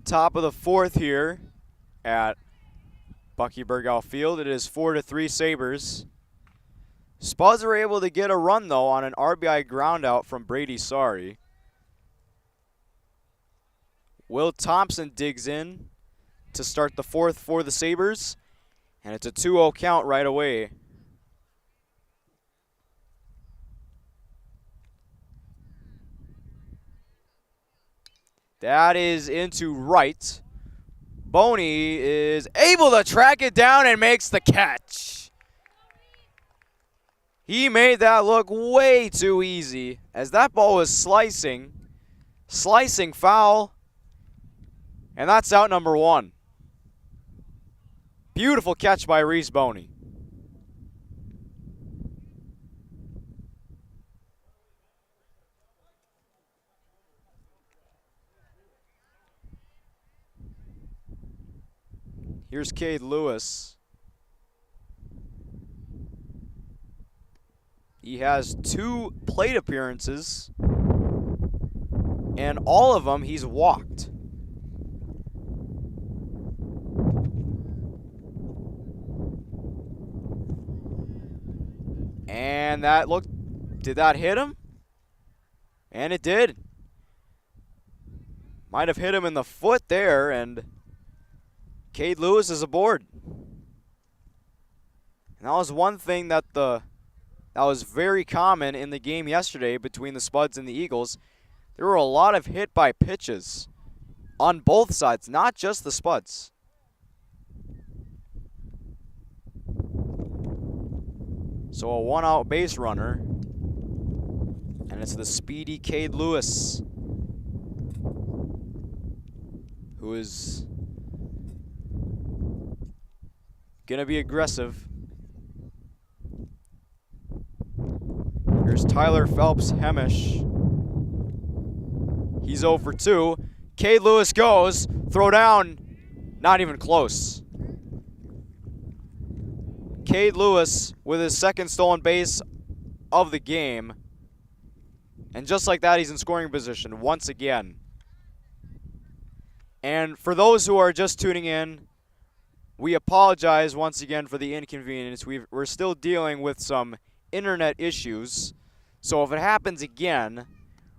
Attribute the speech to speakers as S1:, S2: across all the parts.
S1: Top of the fourth here at Bucky Burgow Field. It is 4-3 Sabers. Spuds were able to get a run, though, on an RBI groundout from Brady Sari. Will Thompson digs in to start the fourth for the Sabers, and it's a 2-0 count right away. That is into right. Boney is able to track it down and makes the catch. He made that look way too easy as that ball was slicing foul, and that's out number one. Beautiful catch by Reese Boney. Here's Cade Lewis. He has 2 plate appearances, and all of them he's walked. And that looked, did that hit him? And it did. Might have hit him in the foot there, and Cade Lewis is aboard. And that was one thing that was very common in the game yesterday between the Spuds and the Eagles. There were a lot of hit by pitches on both sides, not just the Spuds. So a 1-out base runner, and it's the speedy Cade Lewis who is gonna be aggressive. Here's Tyler Phelps Hemish. He's 0 for 2. Cade Lewis goes, throw down, not even close. Cade Lewis with his second stolen base of the game. And just like that, he's in scoring position once again. And for those who are just tuning in, we apologize once again for the inconvenience. We're still dealing with some internet issues. So if it happens again,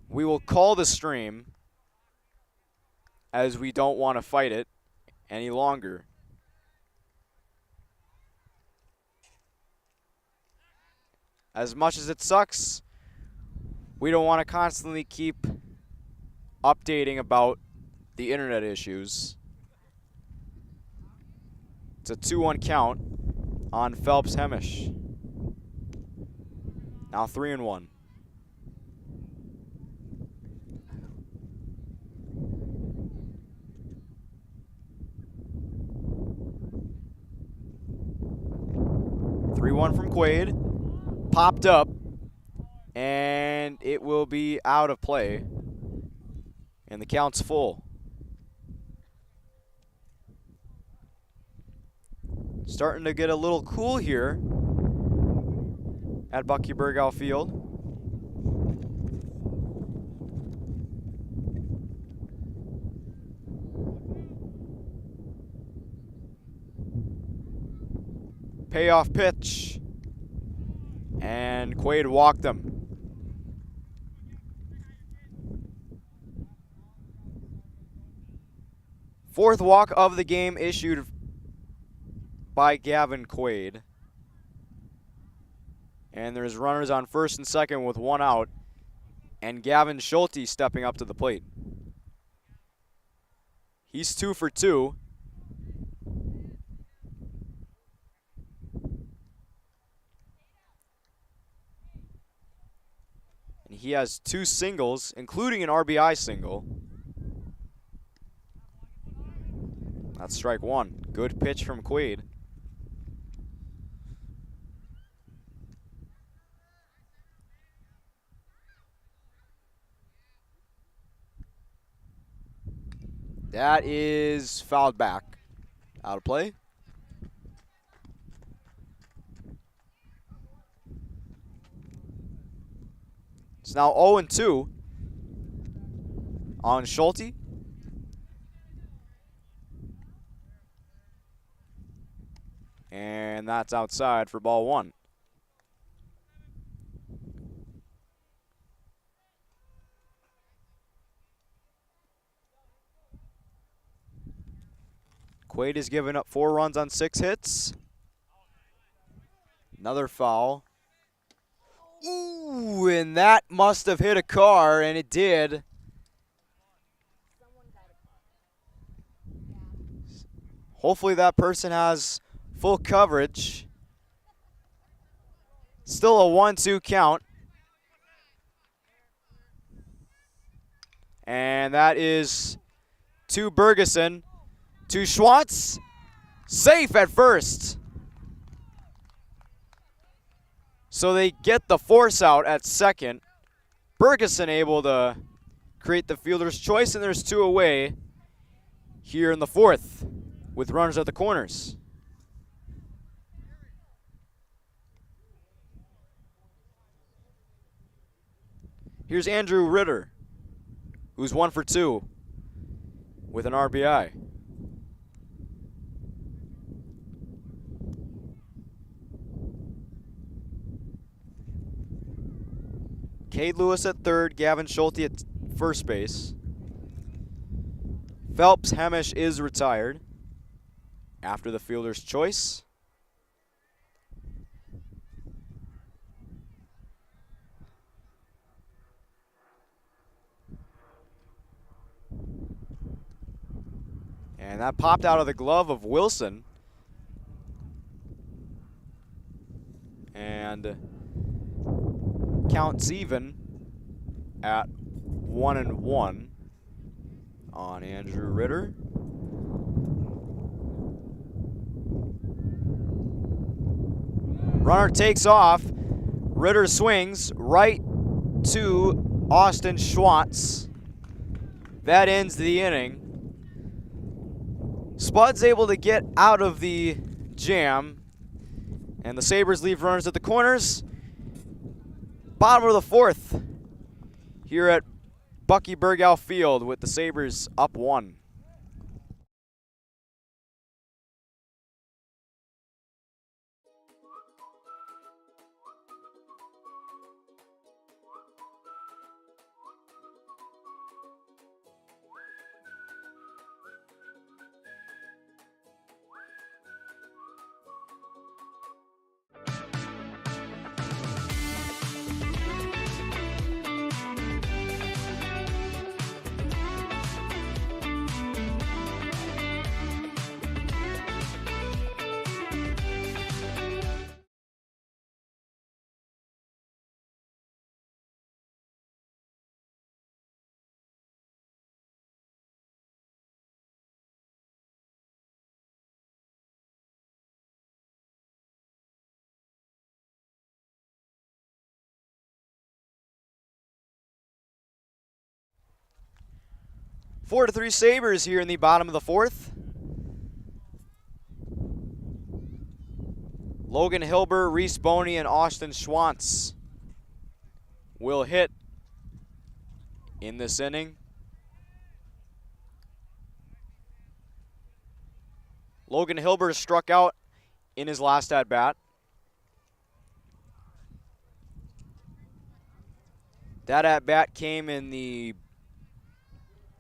S1: we will call the stream, as we don't want to fight it any longer. As much as it sucks, we don't want to constantly keep updating about the internet issues. It's a 2-1 count on Phelps Hemish. Now 3-1. From Quaid, popped up, and it will be out of play, and the count's full. Starting to get a little cool here at Bucky Burgow Field. Payoff pitch, and Quaid walked him. Fourth walk of the game issued by Gavin Quaid. And there's runners on first and second with 1 out, and Gavin Schulte stepping up to the plate. He's 2 for 2. He has 2 singles, including an RBI single. That's strike 1. Good pitch from Quaid. That is fouled back. Out of play. It's now 0-2 on Schulte. and that's outside for ball 1. Quaid has given up 4 runs on 6 hits. Another foul. Ooh, and that must have hit a car, and it did. Hopefully that person has full coverage. Still a 1-2 count. And that is to Bergeson. To Schwantz. Safe at first. So they get the force out at second. Bergeson able to create the fielder's choice, and there's 2 away here in the 4th with runners at the corners. Here's Andrew Ritter, who's 1 for 2 with an RBI. Cade Lewis at third, Gavin Schulte at first base. Phelps Hemish is retired after the fielder's choice. And that popped out of the glove of Wilson. And counts even at 1-1 on Andrew Ritter. Runner takes off. Ritter swings right to Austin Schwantz. That ends the inning. Spuds able to get out of the jam, and the Sabres leave runners at the corners. Bottom of the 4th here at Bucky Berghoff Field with the Sabres up 1. Four to 3 Sabres here in the bottom of the 4th. Logan Hilber, Reese Boney, and Austin Schwantz will hit in this inning. Logan Hilber struck out in his last at-bat. That at-bat came in the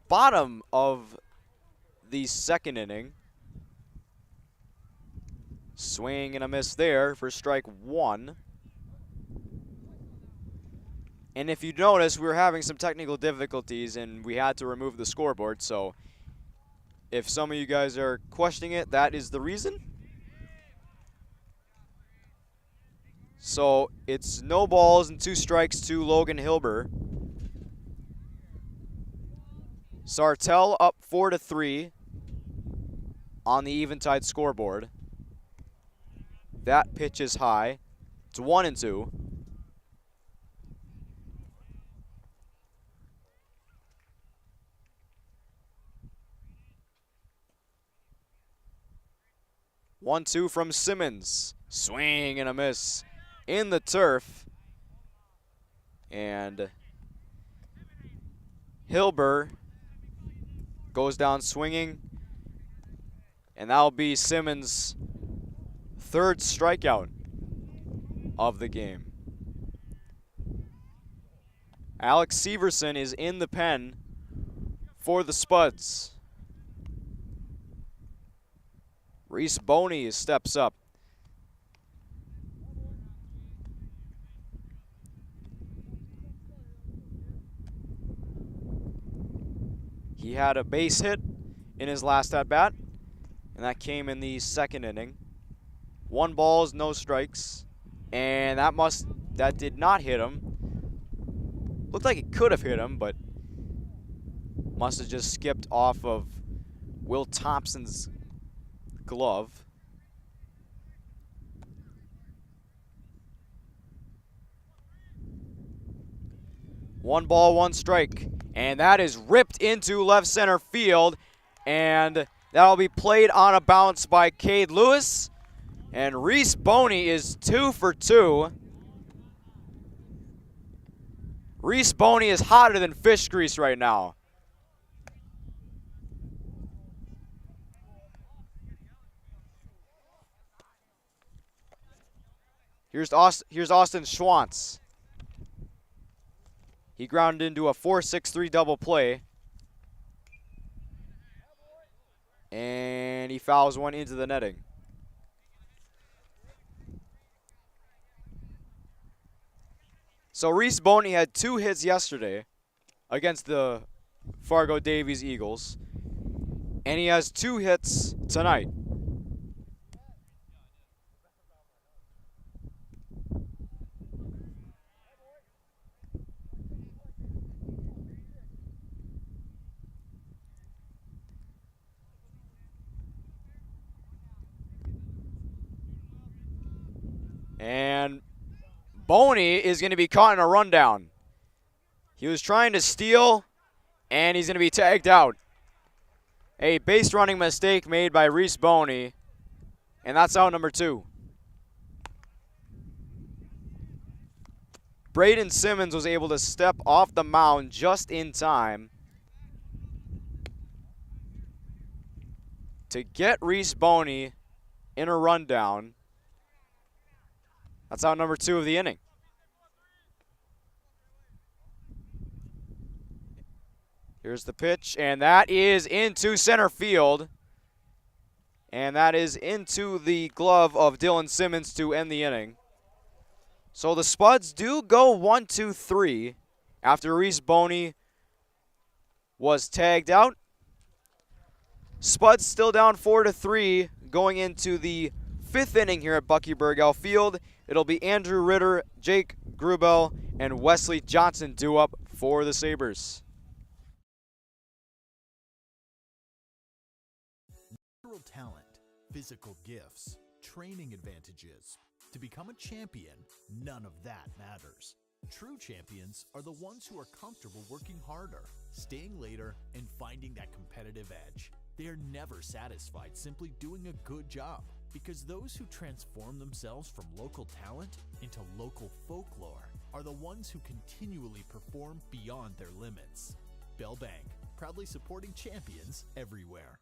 S1: bottom of the 2nd inning. Swing and a miss there for strike 1. And if you notice, we were having some technical difficulties and we had to remove the scoreboard. So if some of you guys are questioning it, that is the reason. So it's no balls and 2 strikes to Logan Hilber. Sartell up 4 to 3 on the Eventide scoreboard. That pitch is high. It's 1-2. One-two from Simmons. Swing and a miss in the turf. And Hilber goes down swinging. And that'll be Simmons' third strikeout of the game. Alex Severson is in the pen for the Spuds. Reese Boney steps up. He had a base hit in his last at-bat, and that came in the second inning. 1 ball, no strikes, and that did not hit him. Looked like it could have hit him, but must have just skipped off of Will Thompson's glove. One ball, 1 strike, and that is ripped into left center field, and that'll be played on a bounce by Cade Lewis, and Reese Boney is 2 for 2. Reese Boney is hotter than fish grease right now. Here's Austin Schwantz. He grounded into a 4-6-3 double play. And he fouls one into the netting. So Reese Boney had 2 hits yesterday against the Fargo Davies Eagles. And he has 2 hits tonight. And Boney is going to be caught in a rundown. He was trying to steal, and he's going to be tagged out. A base running mistake made by Reese Boney, and that's out number 2. Braden Simmons was able to step off the mound just in time to get Reese Boney in a rundown. That's out number 2 of the inning. Here's the pitch, and that is into center field. And that is into the glove of Dylan Simmons to end the inning. So the Spuds do go 1-2-3 after Reese Boney was tagged out. Spuds still down 4-3 going into the 5th inning here at Bucky Burgell Field. It'll be Andrew Ritter, Jake Grubel, and Wesley Johnson due up for the Sabers.
S2: Natural talent, physical gifts, training advantages. To become a champion, none of that matters. True champions are the ones who are comfortable working harder, staying later, and finding that competitive edge. They are never satisfied simply doing a good job, because those who transform themselves from local talent into local folklore are the ones who continually perform beyond their limits. Bell Bank, proudly supporting champions everywhere.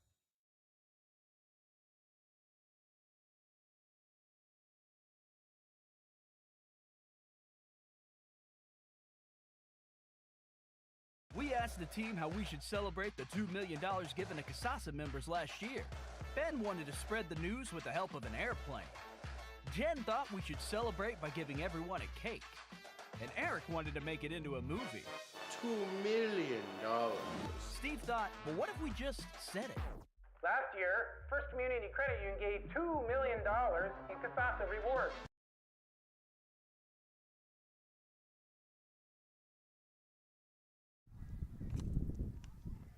S3: We asked the team how we should celebrate the $2 million given to Casasa members last year. Ben wanted to spread the news with the help of an airplane. Jen thought we should celebrate by giving everyone a cake. And Eric wanted to make it into a movie.
S4: $2 million.
S3: Steve thought, well, what if we just said it?
S5: Last year, First Community Credit Union gave $2 million in Casasa rewards.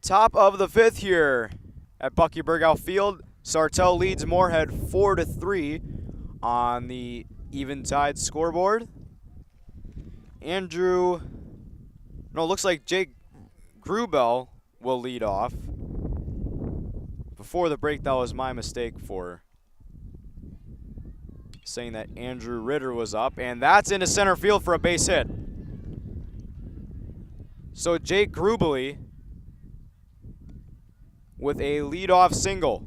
S1: Top of the 5th here at Bucky Burgell Field. Sartell leads Moorhead 4-3 on the Eventide scoreboard. Looks like Jake Grubel will lead off. Before the break, that was my mistake for saying that Andrew Ritter was up, and that's into center field for a base hit. So Jake Grubely with a leadoff single.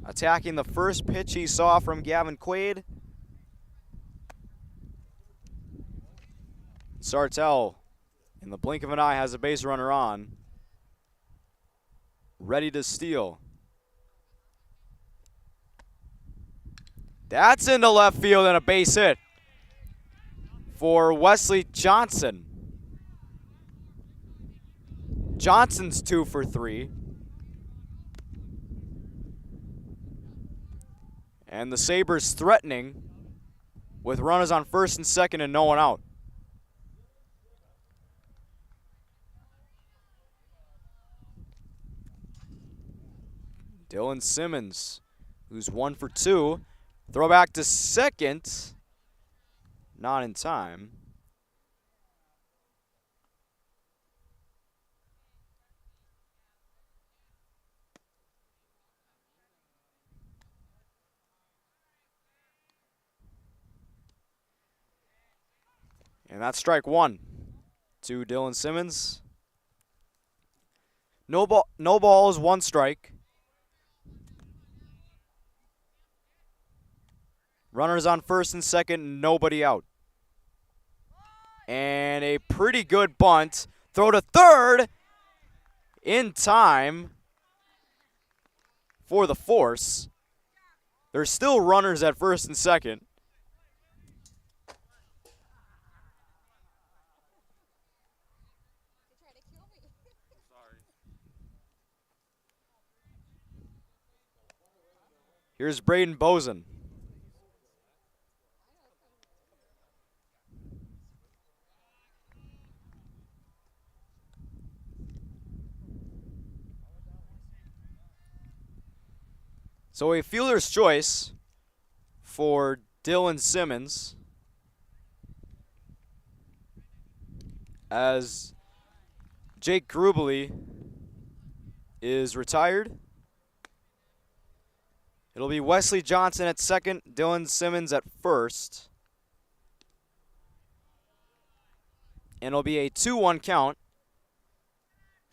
S1: attacking the first pitch he saw from Gavin Quaid. Sartell, in the blink of an eye, has a base runner on. Ready to steal. That's into left field and a base hit for Wesley Johnson. Johnson's 2 for 3. And the Sabers threatening with runners on first and second and no one out. Dylan Simmons, who's 1 for 2. Throw back to second. Not in time. And that's strike 1 to Dylan Simmons. No balls, 1 strike. Runners on first and second, nobody out. And a pretty good bunt. Throw to third in time for the force. There's still runners at first and second. Here's Braden Bozen. So a fielder's choice for Dylan Simmons as Jake Grubely is retired. It'll be Wesley Johnson at second, Dylan Simmons at first. And it'll be a 2-1 count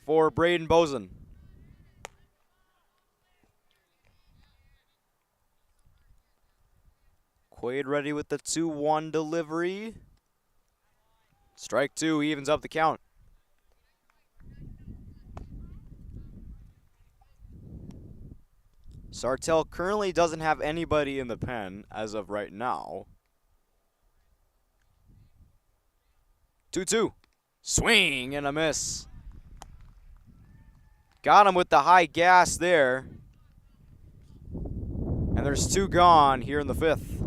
S1: for Braden Bozen. Quaid ready with the 2-1 delivery. Strike 2 evens up the count. Sartell currently doesn't have anybody in the pen as of right now. 2-2. Swing and a miss. Got him with the high gas there. And there's 2 gone here in the 5th.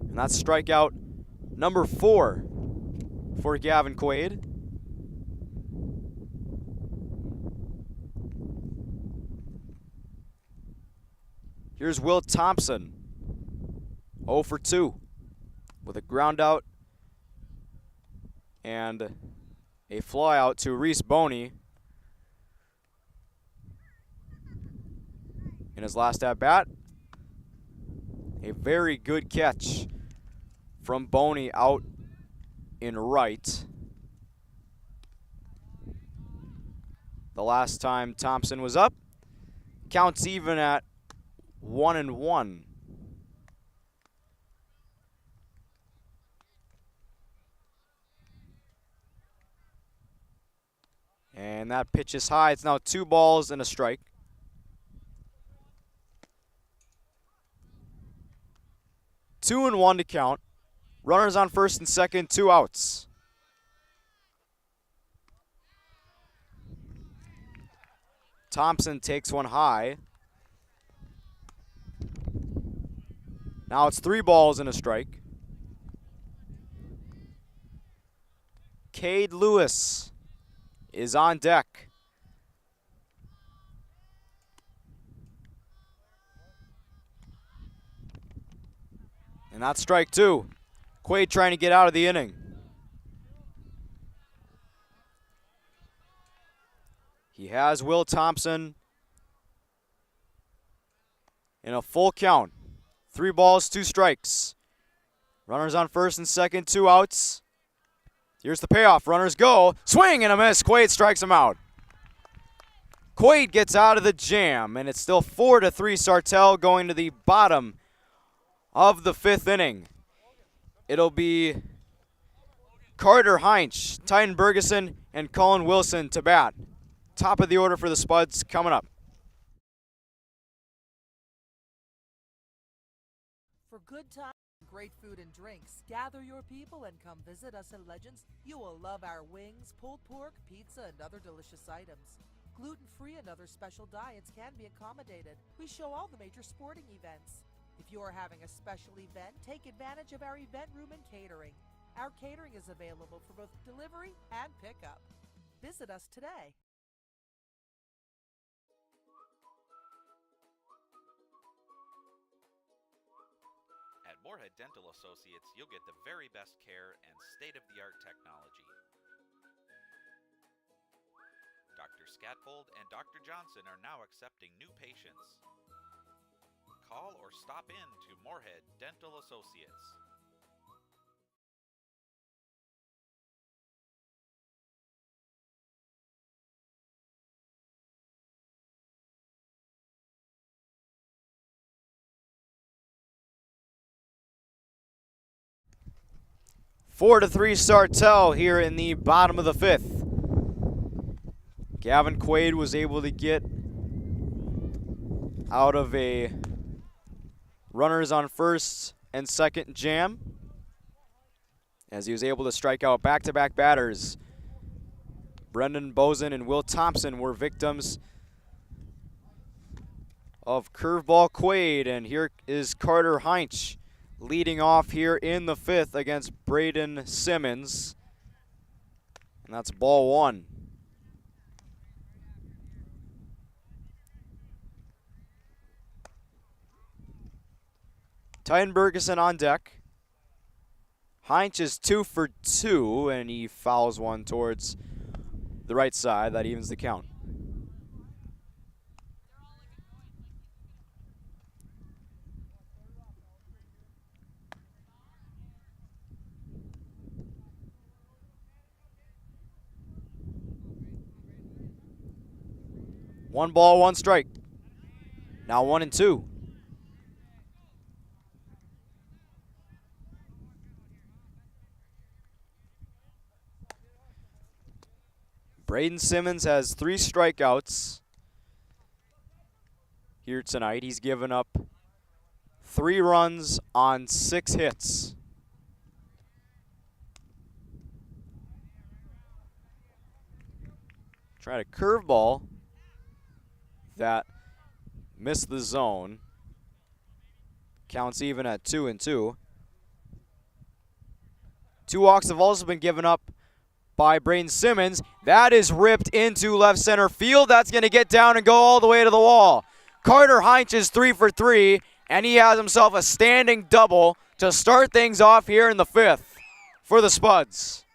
S1: And that's strikeout number 4 for Gavin Quaid. Here's Will Thompson, 0 for 2 with a ground out and a fly out to Reese Boney in his last at bat. A very good catch from Boney out in right. The last time Thompson was up. Counts even at 1-1. And that pitch is high. It's now 2 balls and a strike. Two and 1 to count. Runners on first and second, 2 outs. Thompson takes one high. Now it's 3 balls and a strike. Cade Lewis is on deck. And that's strike 2. Quaid trying to get out of the inning. He has Will Thompson in a full count. 3 balls, 2 strikes. Runners on first and second, 2 outs. Here's the payoff. Runners go. Swing and a miss. Quaid strikes him out. Quaid gets out of the jam, and it's still 4-3 Sartell going to the bottom of the 5th inning. It'll be Carter Heinz, Tyden Bergeson, and Colin Wilson to bat. Top of the order for the Spuds coming up.
S6: For good times, great food and drinks, gather your people and come visit us at Legends. You will love our wings, pulled pork, pizza, and other delicious items. Gluten-free and other special diets can be accommodated. We show all the major sporting events. If you are having a special event, take advantage of our event room and catering. Our catering is available for both delivery and pickup. Visit us today.
S7: At Moorhead Dental Associates, you'll get the very best care and state-of-the-art technology. Dr. Scatfold and Dr. Johnson are now accepting new patients. Call or stop in to Moorhead Dental Associates.
S1: Four to 3 Sartell here in the bottom of the 5th. Gavin Quaid was able to get out of a runners on first and second jam as he was able to strike out back-to-back batters. Brendan Bozen and Will Thompson were victims of curveball Quaid, and here is Carter Heinz leading off here in the 5th against Braden Simmons. And that's ball 1. Tyden Bergeson on deck. Heinz is 2 for 2, and he fouls one towards the right side. That evens the count. One ball, one strike. Now 1-2. Braden Simmons has 3 strikeouts here tonight. He's given up 3 runs on 6 hits. Tried a curveball that missed the zone. Counts even at 2-2. 2 walks have also been given up by Braden Simmons. That is ripped into left center field. That's going to get down and go all the way to the wall. Carter Heinz is 3 for 3, and he has himself a standing double to start things off here in the 5th for the Spuds.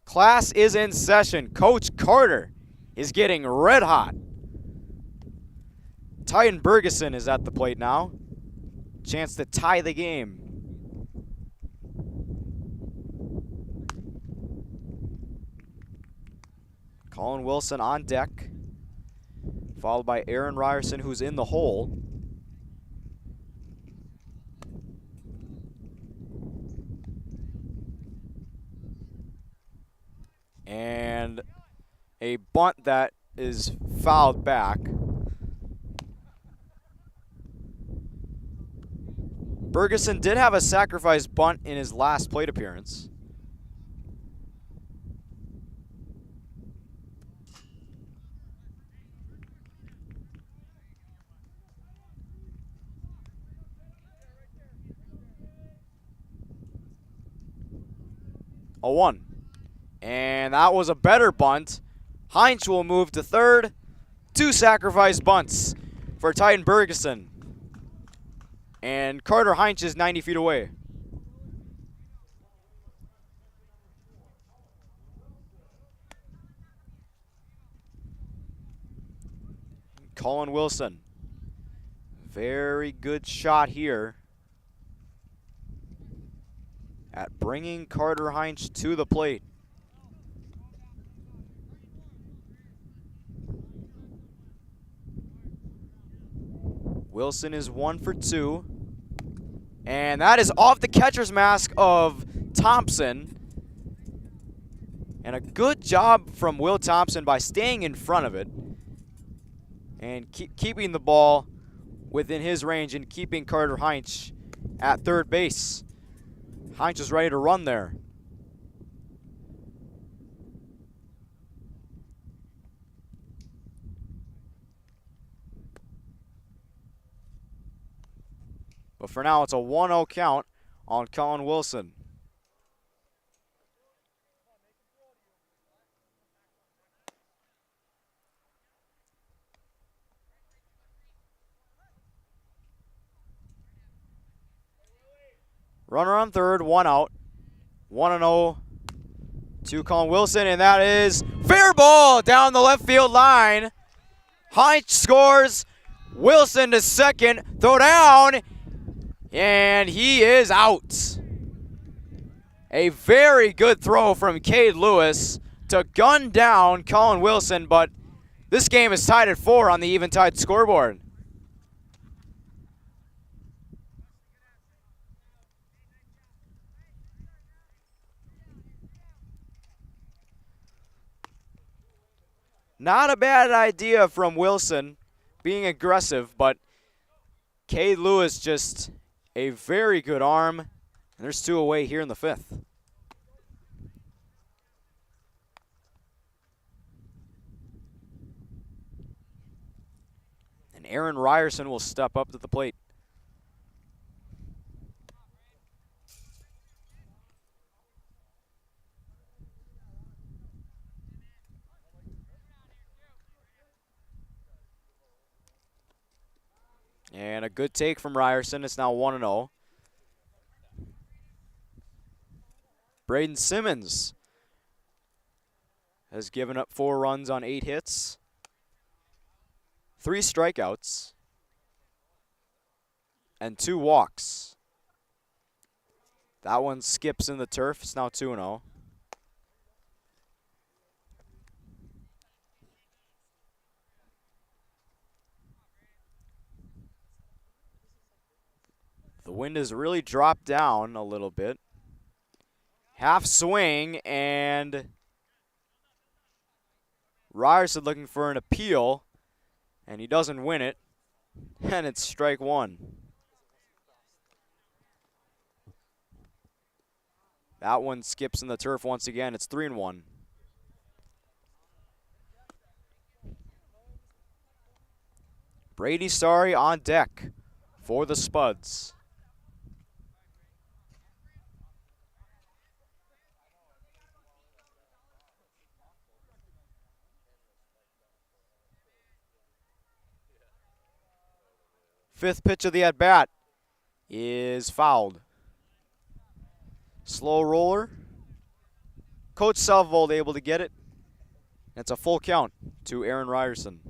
S1: Class is in session. Coach Carter is getting red hot. Tyden Bergeson is at the plate now. Chance to tie the game. Colin Wilson on deck, followed by Aaron Ryerson, who's in the hole. And a bunt that is fouled back. Bergeson did have a sacrifice bunt in his last plate appearance. A 1. And that was a better bunt. Heinz will move to third. 2 sacrifice bunts for Tyden Bergeson. And Carter Heinz is 90 feet away. Colin Wilson. Very good shot here at bringing Carter Heinz to the plate. Wilson is 1 for 2. And that is off the catcher's mask of Thompson. And a good job from Will Thompson by staying in front of it and keeping the ball within his range and keeping Carter Heinz at third base. Heinz is ready to run there. But for now, it's a 1-0 count on Colin Wilson. Runner on third, 1 out. 1-0 to Colin Wilson, and that is fair ball down the left field line. Heinz scores. Wilson to second. Throw down. And he is out. A very good throw from Cade Lewis to gun down Colin Wilson, but this game is tied at 4 on the Eventide scoreboard. Not a bad idea from Wilson being aggressive, but Cade Lewis just a very good arm. And there's 2 away here in the 5th. And Aaron Ryerson will step up to the plate. And a good take from Ryerson. It's now 1-0. Braden Simmons has given up 4 runs on 8 hits, 3 strikeouts, and 2 walks. That one skips in the turf. It's now 2-0. The wind has really dropped down a little bit. Half swing, and Ryerson looking for an appeal, and he doesn't win it, and it's strike 1. That one skips in the turf once again. It's 3-1. Brady Starry on deck for the Spuds. Fifth pitch of the at-bat is fouled. Slow roller. Coach Salvold able to get it. That's a full count to Aaron Ryerson.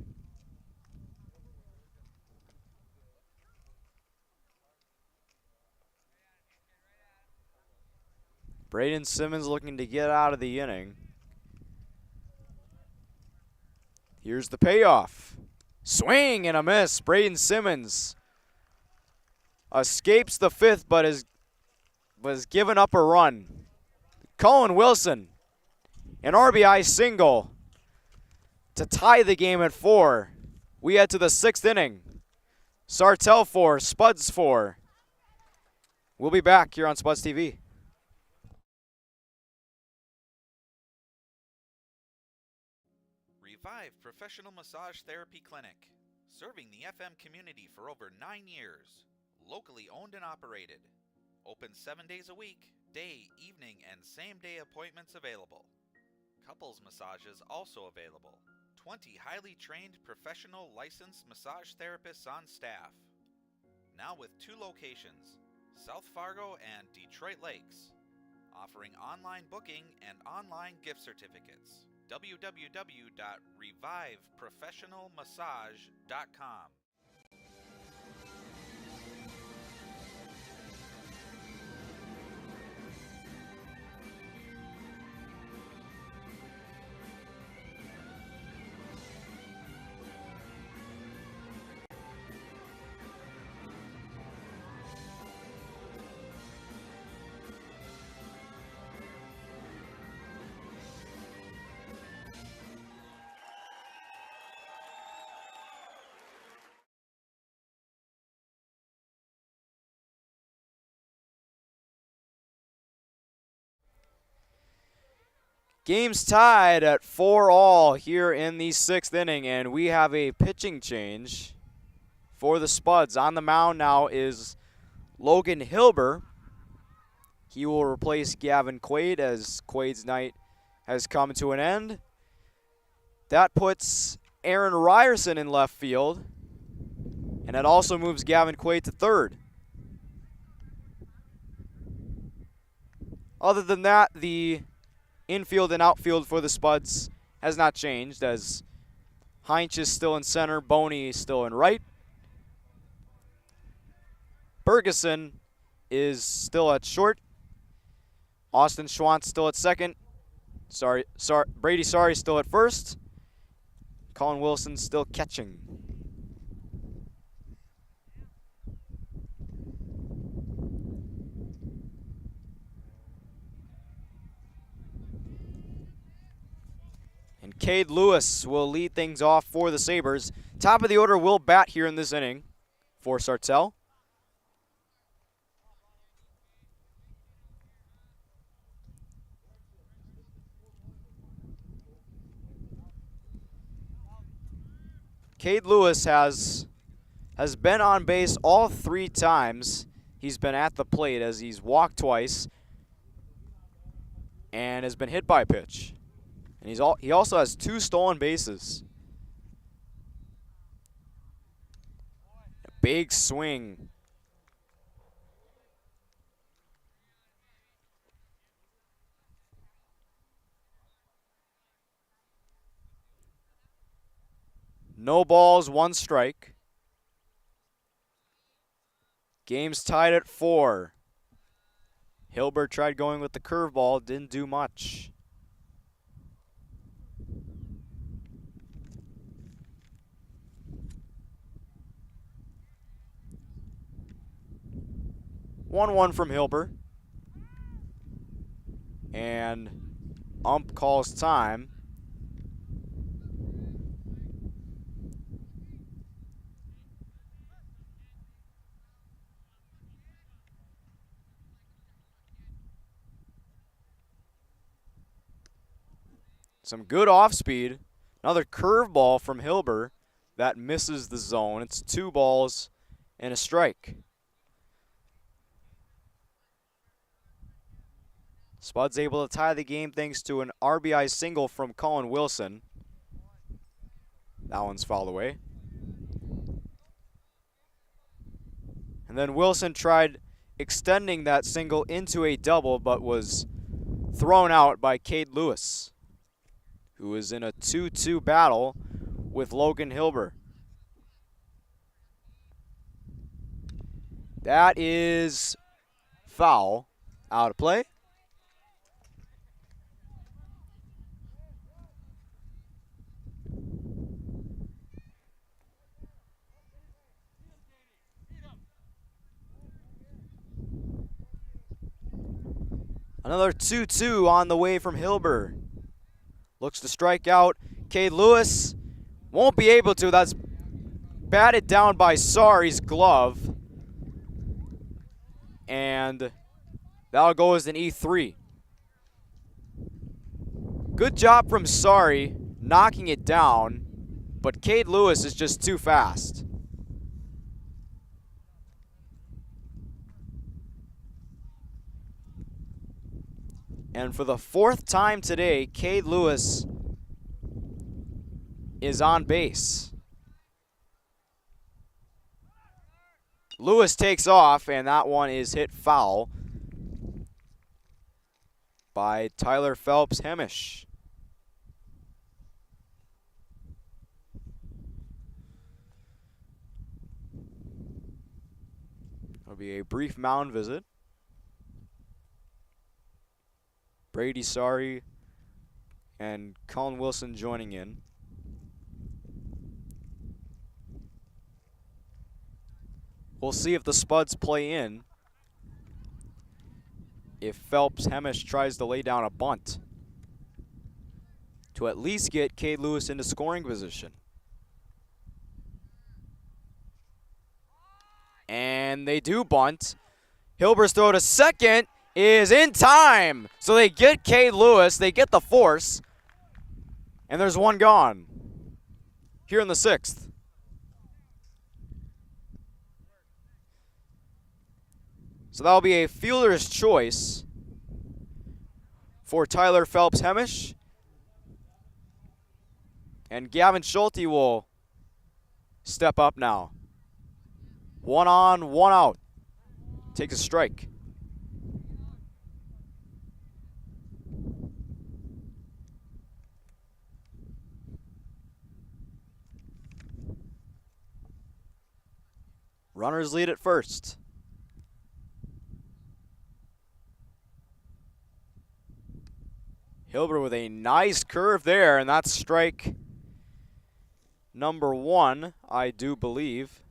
S1: Braden Simmons looking to get out of the inning. Here's the payoff. Swing and a miss. Braden Simmons escapes the 5th, but was given up a run. Colin Wilson, an RBI single to tie the game at 4. We head to the 6th inning. Sartell 4, Spuds 4. We'll be back here on Spuds TV.
S7: Revive Professional Massage Therapy Clinic, serving the FM community for over 9 years. Locally owned and operated. Open 7 days a week, day, evening, and same-day appointments available. Couples massages also available. 20 highly trained professional licensed massage therapists on staff. Now with 2 locations, South Fargo and Detroit Lakes, offering online booking and online gift certificates. www.reviveprofessionalmassage.com.
S1: Game's tied at 4-all here in the 6th inning, and we have a pitching change for the Spuds. On the mound now is Logan Hilber. He will replace Gavin Quaid as Quaid's night has come to an end. That puts Aaron Ryerson in left field, and it also moves Gavin Quaid to third. Other than that, the infield and outfield for the Spuds has not changed, as Heinz is still in center, Boney is still in right. Bergeson is still at short. Austin Schwantz still at second. Brady Sorry still at first. Colin Wilson still catching. And Cade Lewis will lead things off for the Sabers. Top of the order will bat here in this inning for Sartell. Cade Lewis has been on base all 3 times he's been at the plate, as he's walked twice and has been hit by a pitch. And he also has 2 stolen bases. A big swing. No balls, 1 strike. Game's tied at 4. Hilbert tried going with the curveball, didn't do much. One from Hilbert. And ump calls time. Some good off speed. Another curveball from Hilbert that misses the zone. It's 2 balls and a strike. Spuds able to tie the game thanks to an RBI single from Colin Wilson. That one's fouled away. And then Wilson tried extending that single into a double, but was thrown out by Cade Lewis, who is in a 2-2 battle with Logan Hilber. That is foul. Out of play. Another 2-2 on the way from Hilber. Looks to strike out. Cade Lewis won't be able to. That's batted down by Sari's glove. And that'll go as an E3. Good job from Sari knocking it down, but Cade Lewis is just too fast. And for the 4th time today, Cade Lewis is on base. Lewis takes off, and that one is hit foul by Tyler Phelps Hemish. be a brief mound visit. Brady Sari and Colin Wilson joining in. We'll see if the Spuds play in if Phelps Hemish tries to lay down a bunt to at least get Cade Lewis into scoring position. And they do bunt. Hilber's throw to second is in time. So they get Cade Lewis, they get the force, and there's one gone here in the 6th. So that'll be a fielder's choice for Tyler Phelps Hemish. And Gavin Schulte will step up now. 1 on, 1 out. Takes a strike. Runners lead at first. Hilber with a nice curve there, and that's strike number 1, I do believe.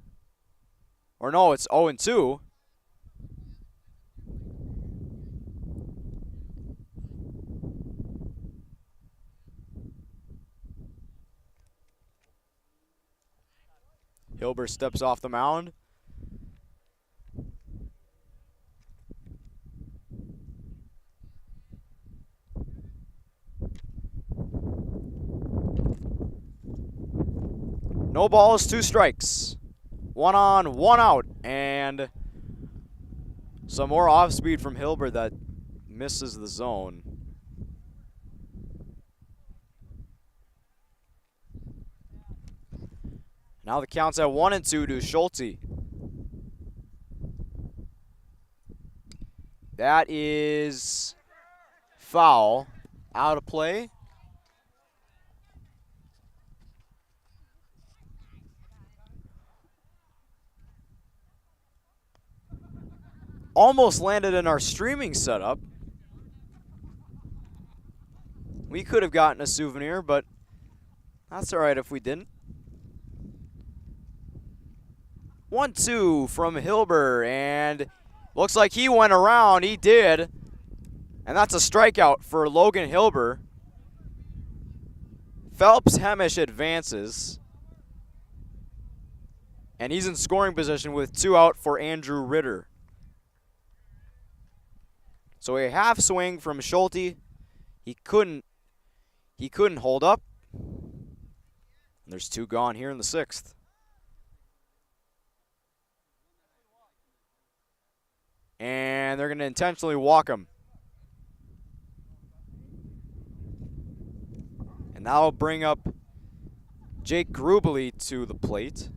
S1: Or no, it's 0-2. Hilber steps off the mound. No balls, 2 strikes. 1 on, 1 out. And some more off speed from Hilber that misses the zone. Now the count's at 1-2 to Schulte. That is foul. Out of play. Almost landed in our streaming setup. We could have gotten a souvenir, but that's all right if we didn't. 1-2 from Hilber, and looks like he went around. He did. And that's a strikeout for Logan Hilber. Phelps Hemish advances. And he's in scoring position with 2 out for Andrew Ritter. So a half swing from Schulte. He couldn't hold up. And there's 2 gone here in the 6th. And they're going to intentionally walk him. And that'll bring up Jake Grubely to the plate.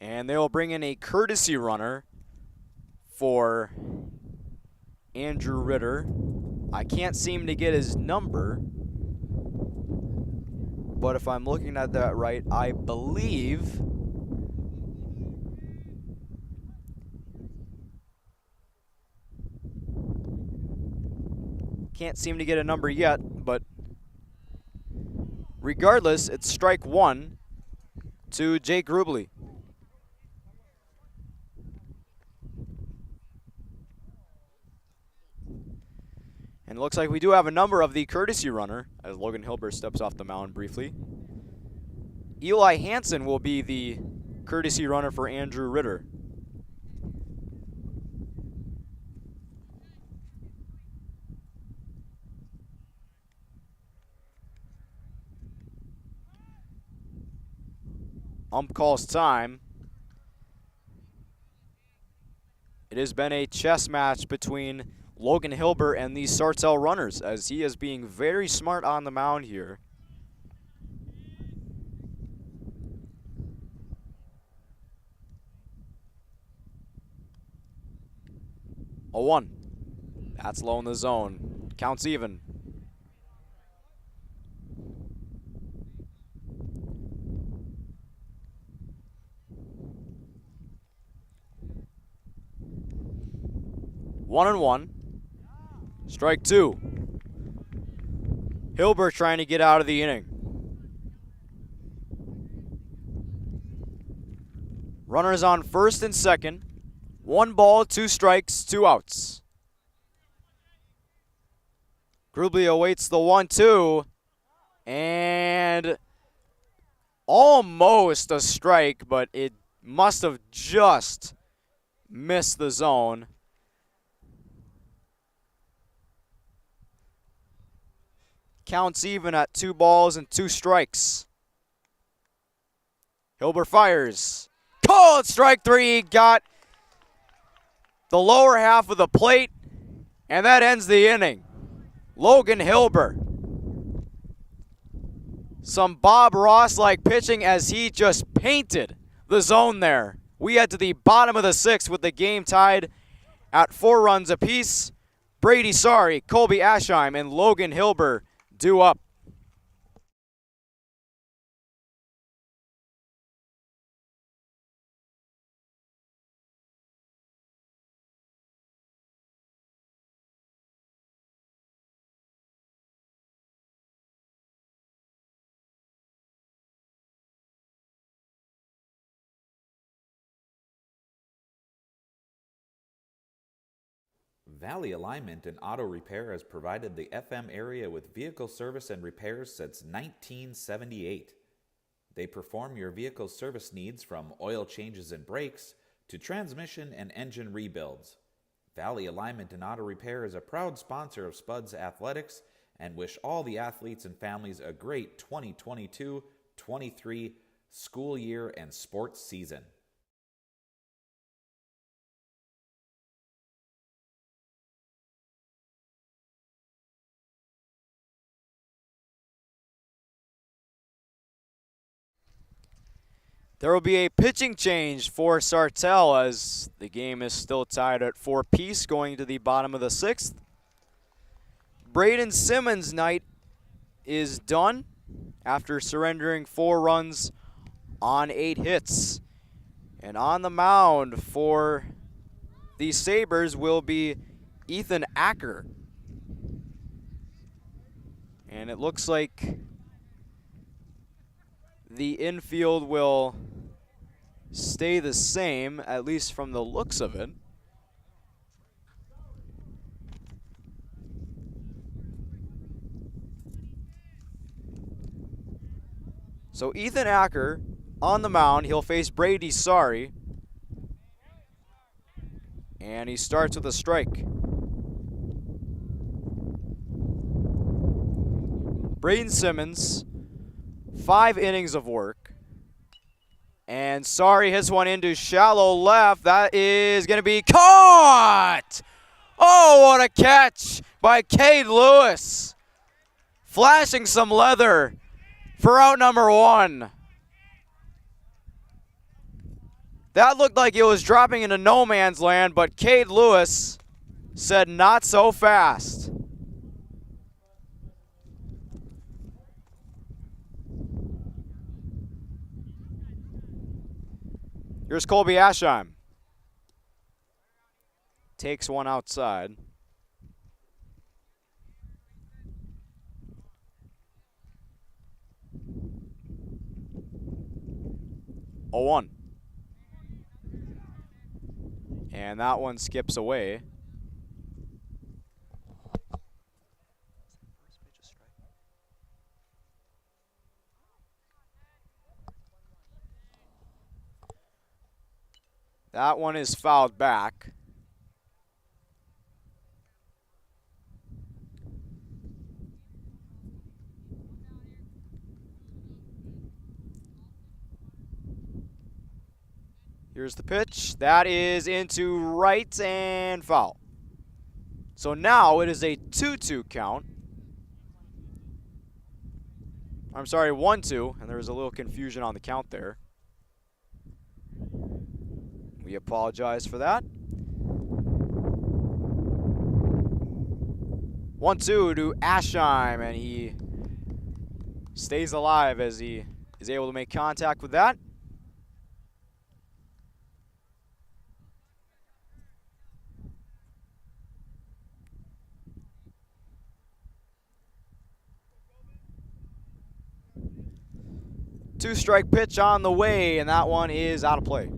S1: And they will bring in a courtesy runner for Andrew Ritter. I can't seem to get his number, but if I'm looking at that right, I believe can't seem to get a number yet, but regardless, it's strike 1 to Jake Grubely. And it looks like we do have a number of the courtesy runner as Logan Hilber steps off the mound briefly. Eli Hansen will be the courtesy runner for Andrew Ritter. Ump calls time. It has been a chess match between Logan Hilber and these Sartell runners, as he is being very smart on the mound here. A 1. That's low in the zone. Counts even. One and one. Strike two. Hilbert trying to get out of the inning. Runners on first and second. 1 ball, 2 strikes, 2 outs. Grubly awaits the 1-2. And almost a strike, but it must have just missed the zone. Counts even at 2 balls and 2 strikes. Hilbert fires. Called strike 3. Got the lower half of the plate, and that ends the inning. Logan Hilbert. Some Bob Ross-like pitching as he just painted the zone there. We head to the bottom of the 6th with the game tied at 4 runs apiece. Brady Sari, Colby Aschheim, and Logan Hilbert due up.
S7: Valley Alignment and Auto Repair has provided the FM area with vehicle service and repairs since 1978. They perform your vehicle's service needs from oil changes and brakes to transmission and engine rebuilds. Valley Alignment and Auto Repair is a proud sponsor of Spuds Athletics and wish all the athletes and families a great 2022-23 school year and sports season.
S1: There will be a pitching change for Sartell as the game is still tied at 4 apiece going to the bottom of the 6th. Braden Simmons' night is done after surrendering 4 runs on 8 hits. And on the mound for the Sabers will be Ethan Acker. And it looks like the infield will stay the same, at least from the looks of it. So Ethan Acker on the mound. He'll face Brady Sari. And he starts with a strike. Braden Simmons, 5 innings of work. And Sari hits one into shallow left. That is going to be caught! Oh, what a catch by Cade Lewis. Flashing some leather for out number 1. That looked like it was dropping into no man's land, but Cade Lewis said not so fast. Here's Colby Aschheim. Takes one outside. A 1. And that one skips away. That one is fouled back. Here's the pitch. That is into right and foul. So now it is a 2-2 count. I'm sorry, 1-2, and there was a little confusion on the count there. We apologize for that. 1-2 to Ashheim, and he stays alive as he is able to make contact with that. Two-strike pitch on the way, and that one is out of play.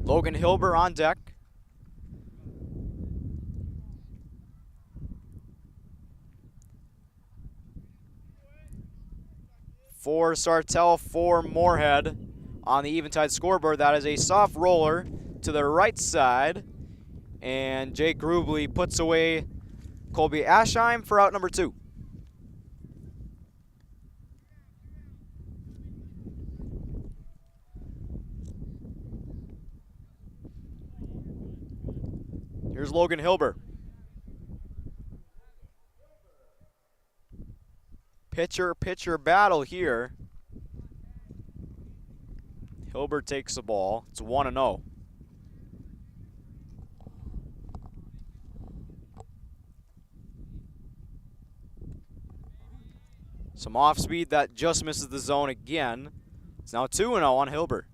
S1: Logan Hilber on deck. For Sartell, for Moorhead on the Eventide scoreboard. That is a soft roller to the right side. And Jake Grubley puts away Colby Ashheim for out number 2. Here's Logan Hilber. Pitcher battle here. Hilber takes the ball. It's 1-0. Some off speed that just misses the zone again. It's now 2-0 on Hilber.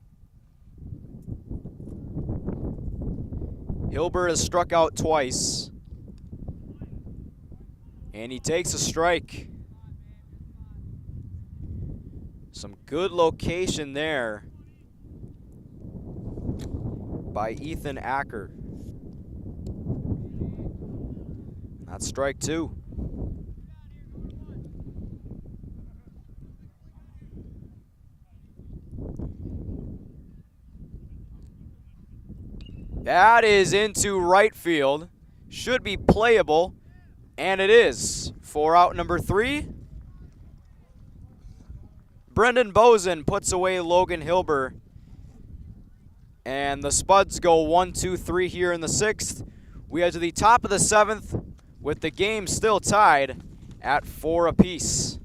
S1: Hilber has struck out twice. And he takes a strike. Some good location there by Ethan Acker. That's strike 2. That is into right field. Should be playable, and it is. For out number 3. Brendan Bozen puts away Logan Hilber. And the Spuds go 1-2-3 here in the 6th. We head to the top of the 7th with the game still tied at 4 apiece.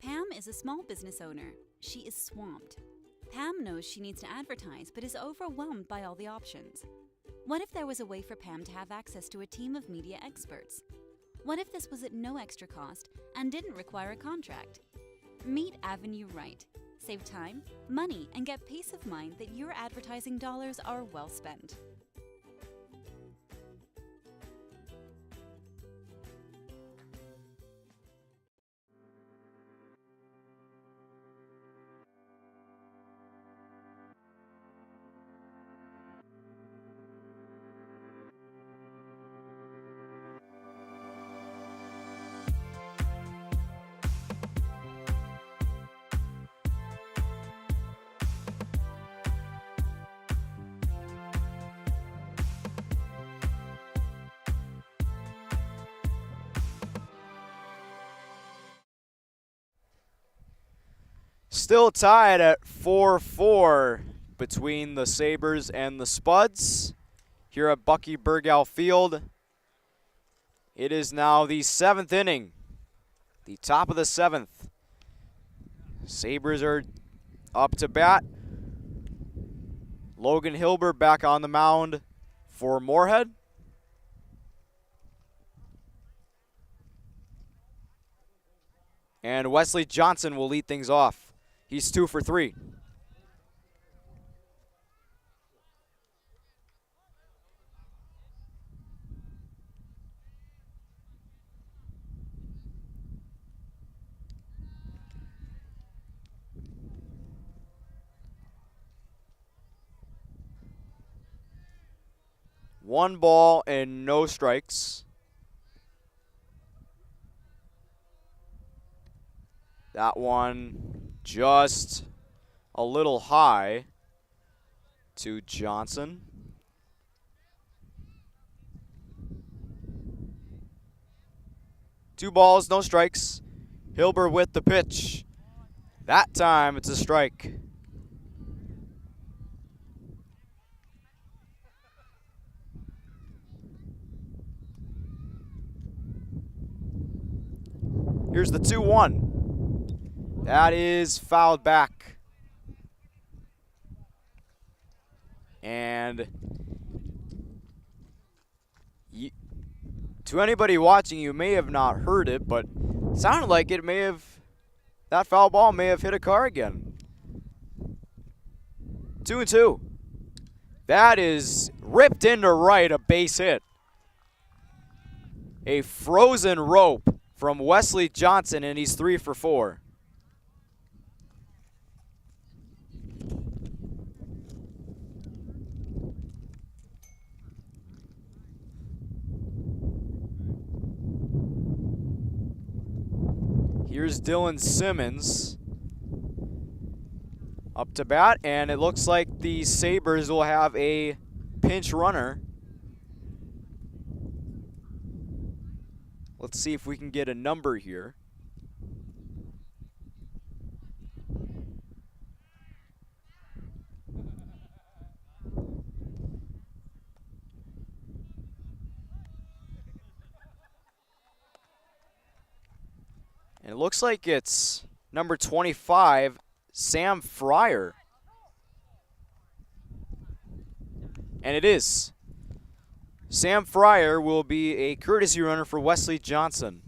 S8: Pam is a small business owner. She is swamped. Pam knows she needs to advertise, but is overwhelmed by all the options. What if there was a way for Pam to have access to a team of media experts? What if this was at no extra cost and didn't require a contract? Meet Avenue Right. Save time, money, and get peace of mind that your advertising dollars are well spent.
S1: Still tied at 4-4 between the Sabers and the Spuds here at Bucky Burgal Field. It is now the 7th inning, the top of the 7th. Sabers are up to bat. Logan Hilber back on the mound for Moorhead. And Wesley Johnson will lead things off. He's 2 for 3. One ball and no strikes. That one just a little high to Johnson. 2 balls, no strikes. Hilber with the pitch. That time it's a strike. Here's the 2-1. That is fouled back. And to anybody watching, you may have not heard it, but it sounded like that foul ball may have hit a car again. 2-2. That is ripped into right, a base hit. A frozen rope from Wesley Johnson, and he's 3 for 4. Here's Dylan Simmons up to bat, and it looks like the Sabers will have a pinch runner. Let's see if we can get a number here. And it looks like it's number 25, Sam Fryer. And it is. Sam Fryer will be a courtesy runner for Wesley Johnson.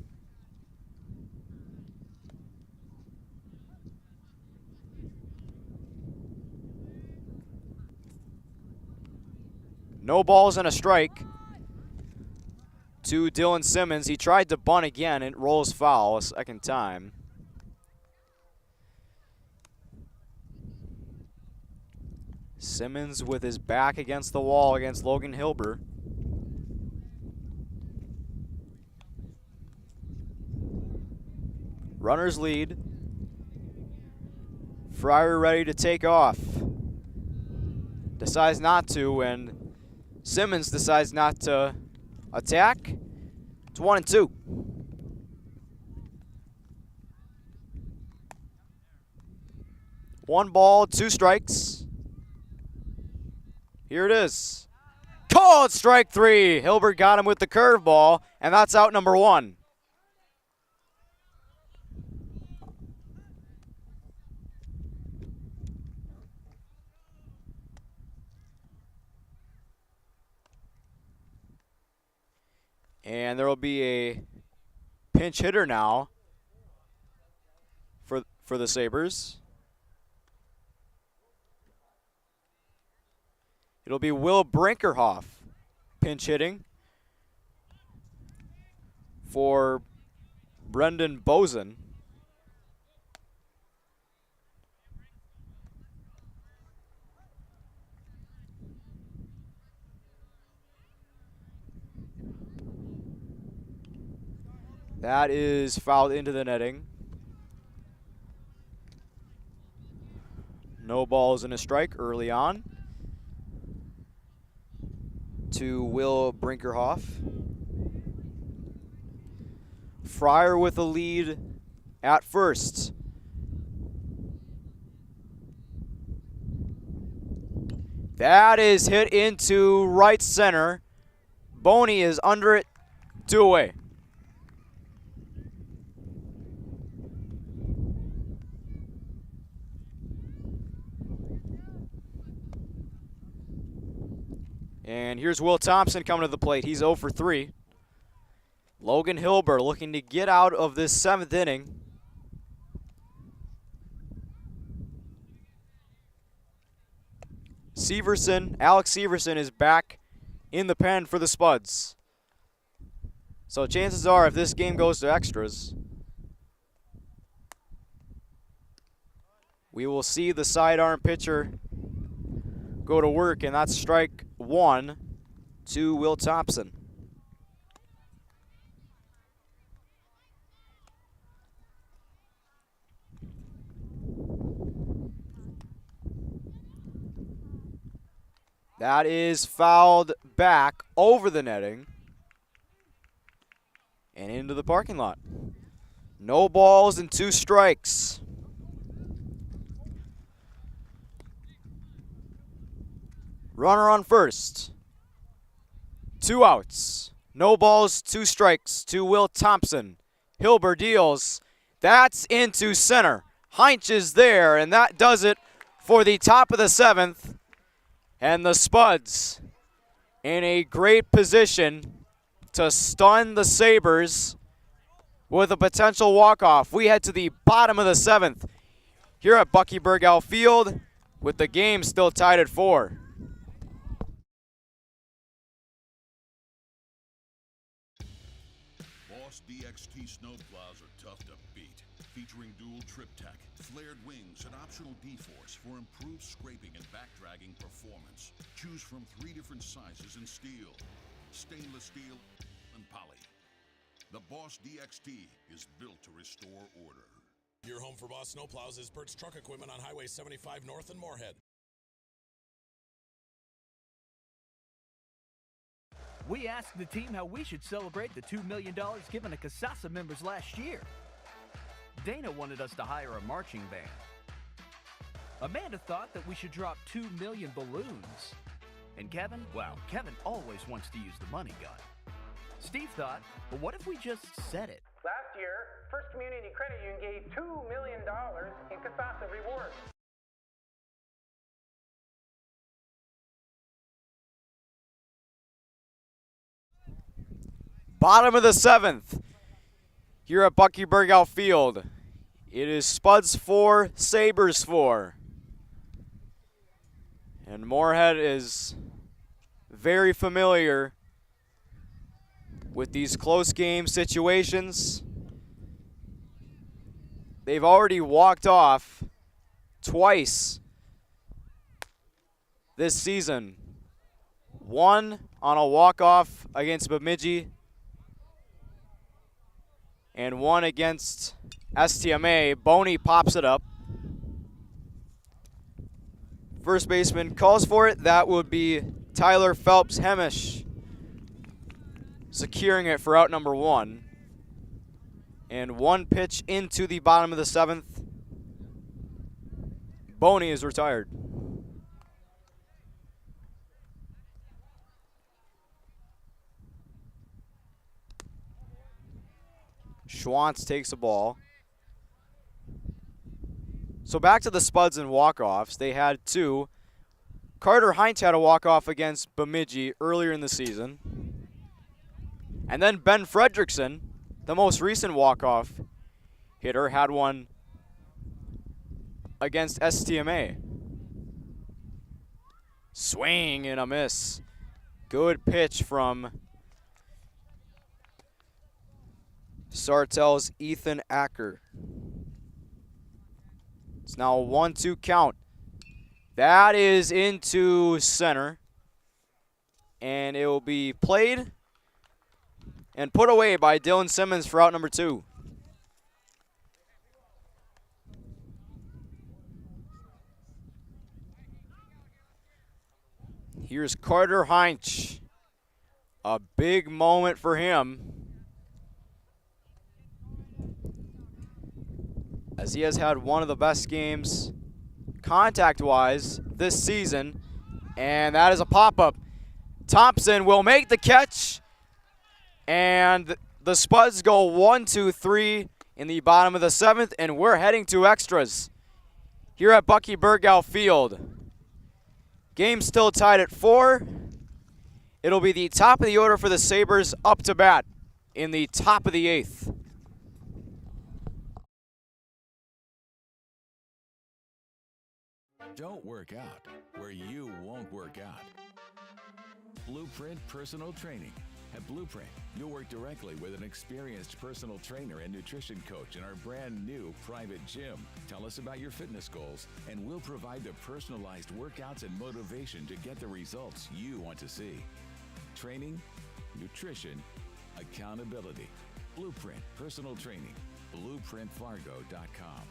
S1: No balls and a strike to Dylan Simmons. He tried to bunt again. It rolls foul a second time. Simmons with his back against the wall against Logan Hilber. Runners lead. Fryer ready to take off. Decides not to, and Simmons decides not to attack. It's 1-2. One ball, 2 strikes. Here it is. Called strike 3. Hilbert got him with the curveball, and that's out number 1. And there will be a pinch hitter now for the Sabers. It'll be Will Brinkerhoff pinch hitting for Brendan Bozen. That is fouled into the netting. No balls and a strike early on to Will Brinkerhoff. Fryer with a lead at first. That is hit into right center. Boney is under it, 2 away. And here's Will Thompson coming to the plate. He's 0 for 3. Logan Hilber looking to get out of this 7th inning. Alex Severson is back in the pen for the Spuds. So chances are, if this game goes to extras, we will see the sidearm pitcher go to work, and that's strike 1 to Will Thompson. That is fouled back over the netting. and into the parking lot. No balls and 2 strikes. Runner on first. 2 outs. No balls, 2 strikes to Will Thompson. Hilber deals. That's into center. Heinz is there, and that does it for the top of the 7th. And the Spuds in a great position to stun the Sabers with a potential walk-off. We head to the bottom of the 7th here at Bucky Burgell Field with the game still tied at 4.
S9: Boss DXT snowplows are tough to beat. Featuring dual trip tech, flared wings, and optional D-force for improved scraping and backdragging performance. Choose from 3 different sizes in steel, stainless steel, and poly. The Boss DXT is built to restore order.
S10: Your home for Boss snowplows is Bert's Truck Equipment on Highway 75 North in Moorhead.
S3: We asked the team how we should celebrate the $2 million given to Casasa members last year. Dana wanted us to hire a marching band. Amanda thought that we should drop 2 million balloons. And Kevin, well, Kevin always wants to use the money gun. Steve thought, well, what if we just said it?
S5: Last year, First Community Credit Union gave $2 million in Casasa rewards.
S1: Bottom of the 7th here at Bucky Burgell Field. It is Spuds 4, Sabers 4. And Moorhead is very familiar with these close game situations. They've already walked off twice this season. One on a walk-off against Bemidji, and one against STMA. Boney pops it up. First baseman calls for it. That would be Tyler Phelps Hemish securing it for out number 1. And 1 pitch into the bottom of the 7th. Boney is retired. Schwantz takes the ball. So back to the Spuds and walk-offs. They had 2. Carter Heinz had a walk-off against Bemidji earlier in the season. And then Ben Fredrickson, the most recent walk-off hitter, had one against STMA. Swing and a miss. Good pitch from Sartell's Ethan Acker. It's now a 1-2 count. That is into center. And it will be played and put away by Dylan Simmons for out number 2. Here's Carter Heinz. A big moment for him, as he has had one of the best games contact-wise this season. And that is a pop-up. Thompson will make the catch. And the Spuds go 1-2-3 in the bottom of the 7th, and we're heading to extras here at Bucky Burgell Field. Game still tied at 4. It'll be the top of the order for the Sabers up to bat in the top of the 8th.
S11: Don't work out where you won't work out. Blueprint Personal Training. At Blueprint, you'll work directly with an experienced personal trainer and nutrition coach in our brand new private gym. Tell us about your fitness goals, and we'll provide the personalized workouts and motivation to get the results you want to see. Training, nutrition, accountability. Blueprint Personal Training. BlueprintFargo.com.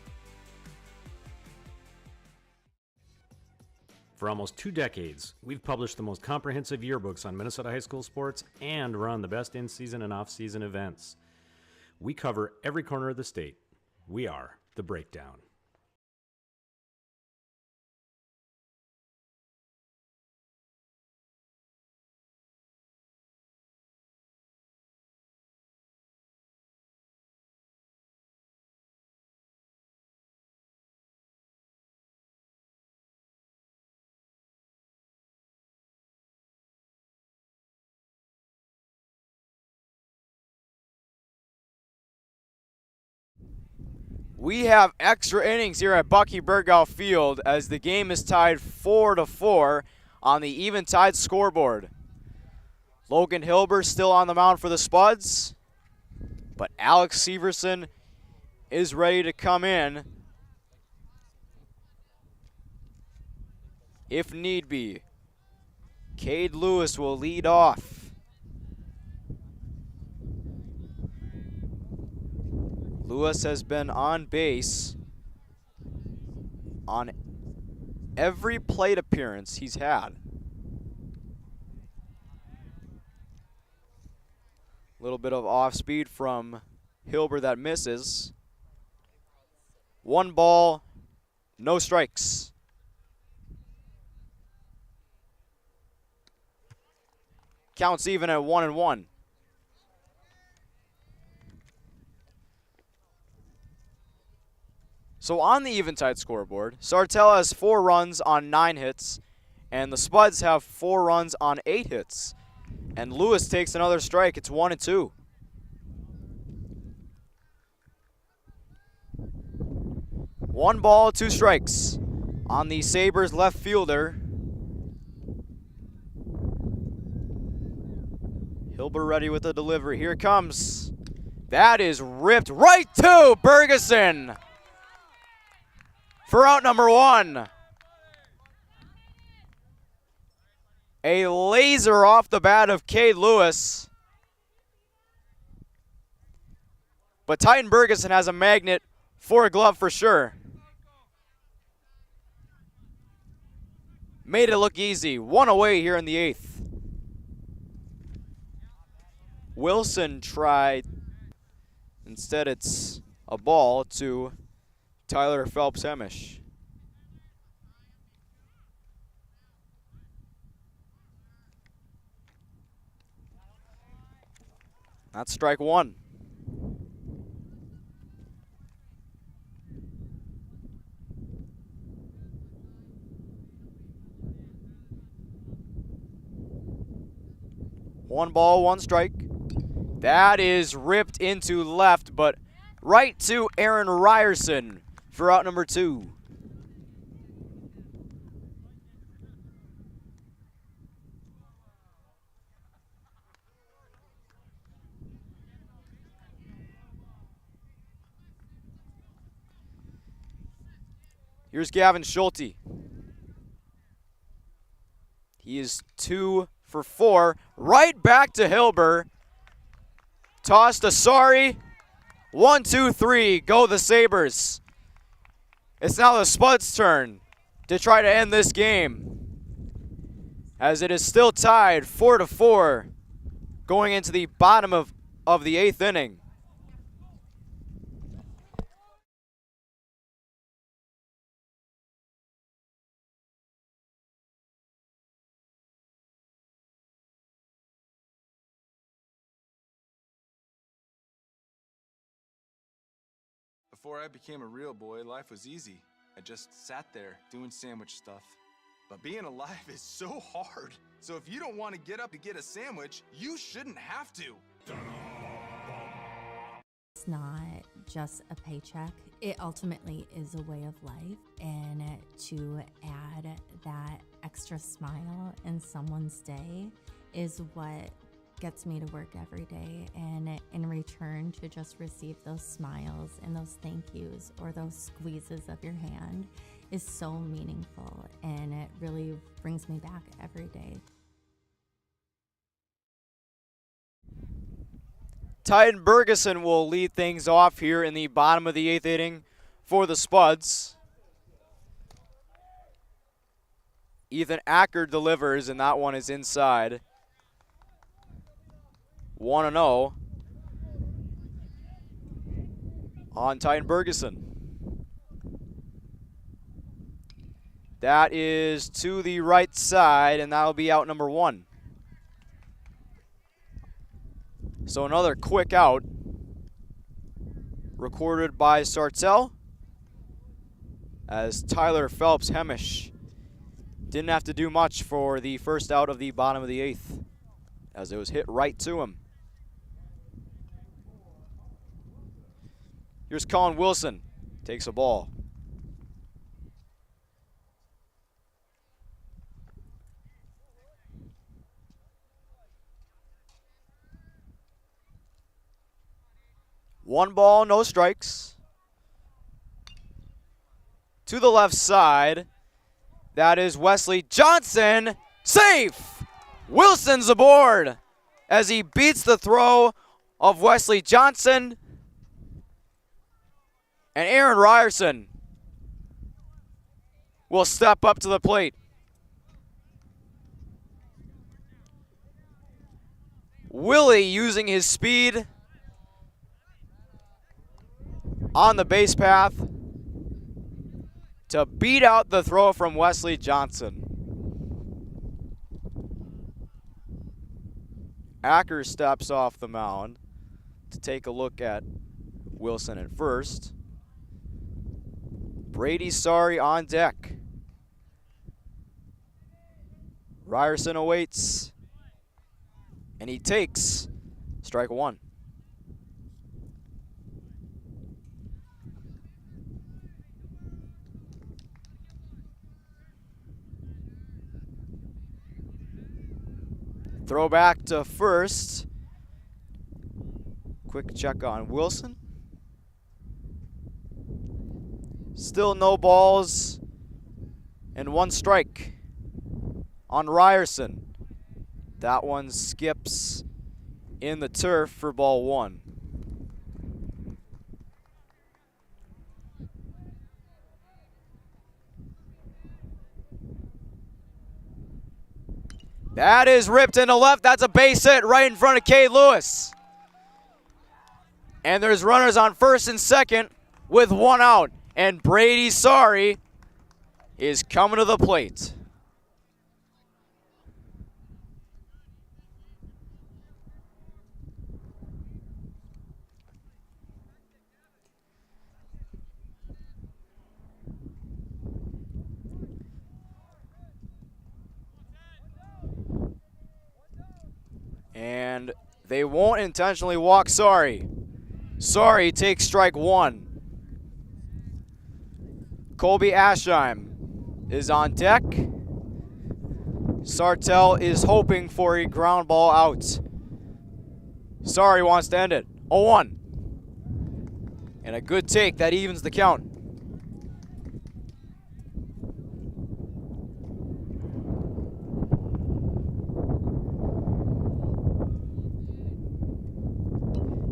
S12: For almost 2 decades, we've published the most comprehensive yearbooks on Minnesota high school sports and run the best in-season and off-season events. We cover every corner of the state. We are The Breakdown.
S1: We have extra innings here at Bucky Burgow Field as the game is tied 4-4 on the Eventide scoreboard. Logan Hilber still on the mound for the Spuds, but Alex Severson is ready to come in if need be. Cade Lewis will lead off. Lewis has been on base on every plate appearance he's had. A little bit of off speed from Hilber that misses. 1 ball, no strikes. Counts even at 1-1. So on the Eventide scoreboard, Sartell has 4 runs on 9 hits, and the Spuds have 4 runs on 8 hits. And Lewis takes another strike. It's 1-2. One ball, 2 strikes on the Sabers left fielder. Hilber ready with the delivery. Here it comes. That is ripped right to Bergeson for out number 1. A laser off the bat of Cade Lewis. But Titan Bergeson has a magnet for a glove for sure. Made it look easy. 1 away here in the 8th. Wilson tried. Instead, it's a ball to Tyler Phelps-Hemish. That's strike 1. One ball, 1 strike. That is ripped into left, but right to Aaron Ryerson for out number 2. Here's Gavin Schulte. He is 2 for 4. Right back to Hilber. Toss to Sorry. 1, 2, 3. Go the Sabers. It's now the Spuds' turn to try to end this game, as it is still tied 4-4 going into the bottom of the 8th inning.
S13: Before I became a real boy, life was easy. I just sat there doing sandwich stuff. But being alive is so hard. So if you don't want to get up to get a sandwich, you shouldn't have to.
S14: It's not just a paycheck. It ultimately is a way of life. And to add that extra smile in someone's day is what gets me to work every day, and in return to just receive those smiles and those thank yous or those squeezes of your hand is so meaningful, and it really brings me back every day.
S1: Titan Bergeson will lead things off here in the bottom of the 8th inning for the Spuds. Ethan Acker delivers, and that one is inside. 1-0. on Titan Bergeson. That is to the right side, and that'll be out number 1. So another quick out recorded by Sartell, as Tyler Phelps Hemish didn't have to do much for the first out of the bottom of the 8th, as it was hit right to him. Here's Colin Wilson, takes a ball. One ball, no strikes. To the left side, that is Wesley Johnson, safe! Wilson's aboard as he beats the throw of Wesley Johnson. And Aaron Ryerson will step up to the plate. Willie using his speed on the base path to beat out the throw from Wesley Johnson. Acker steps off the mound to take a look at Wilson at first. Brady Sorry on deck. Ryerson awaits, and he takes strike 1. Throw back to first. Quick check on Wilson. Still no balls and 1 strike on Ryerson. That one skips in the turf for ball 1. That is ripped into left. That's a base hit right in front of Cade Lewis. And there's runners on first and second with 1 out. And Brady Sorry is coming to the plate. And they won't intentionally walk Sorry. Sorry takes strike 1. Colby Aschheim is on deck. Sartell is hoping for a ground ball out. Sorry wants to end it. 0-1. And a good take that evens the count.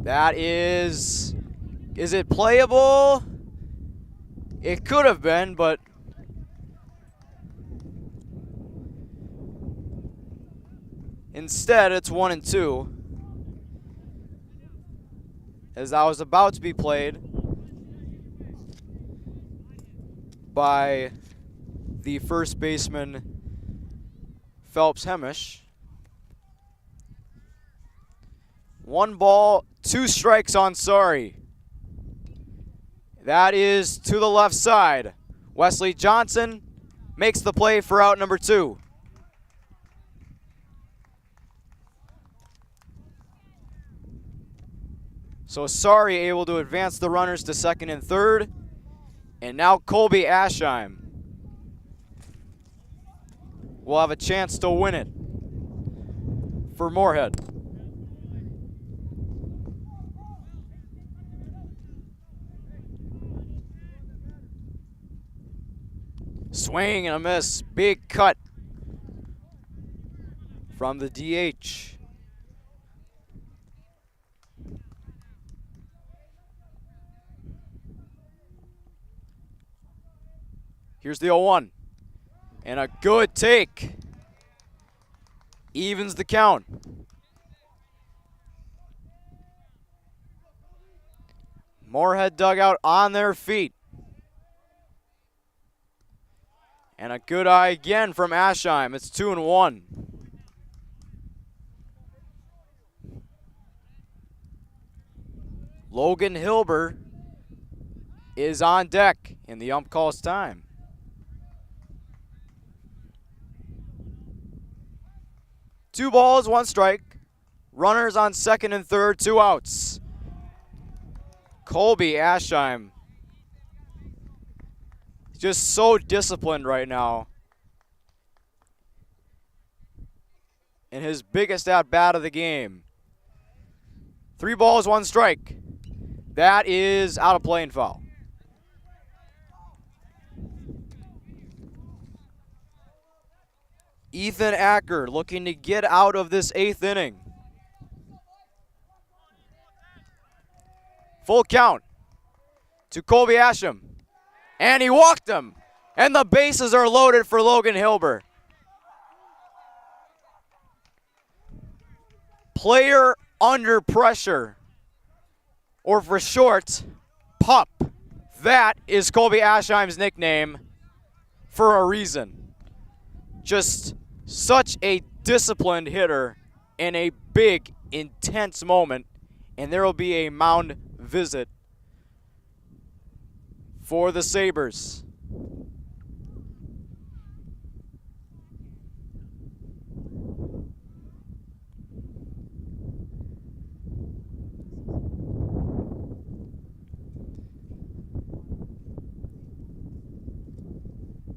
S1: That is it playable? It could have been, but instead it's 1-2. As that was about to be played by the first baseman Phelps Hemish. 1 ball, 2 strikes on Sorry. That is to the left side. Wesley Johnson makes the play for out number 2. So Sorry able to advance the runners to second and third. And now Colby Aschheim will have a chance to win it for Moorhead. Swing and a miss. Big cut from the DH. Here's the 0-1. And a good take. Evens the count. Moorhead dugout on their feet. And a good eye again from Aschheim. It's 2-1. Logan Hilber is on deck, and the ump calls time. Two balls, one strike. Runners on second and third, 2 outs. Colby Aschheim, just so disciplined right now. In his biggest at-bat of the game. 3 balls, 1 strike. That is out of play and foul. Ethan Acker looking to get out of this 8th inning. Full count to Colby Aschheim. And he walked him. And the bases are loaded for Logan Hilber. Player under pressure. Or for short, PUP. That is Colby Aschheim's nickname for a reason. Just such a disciplined hitter in a big, intense moment. And there will be a mound visit for the Sabers.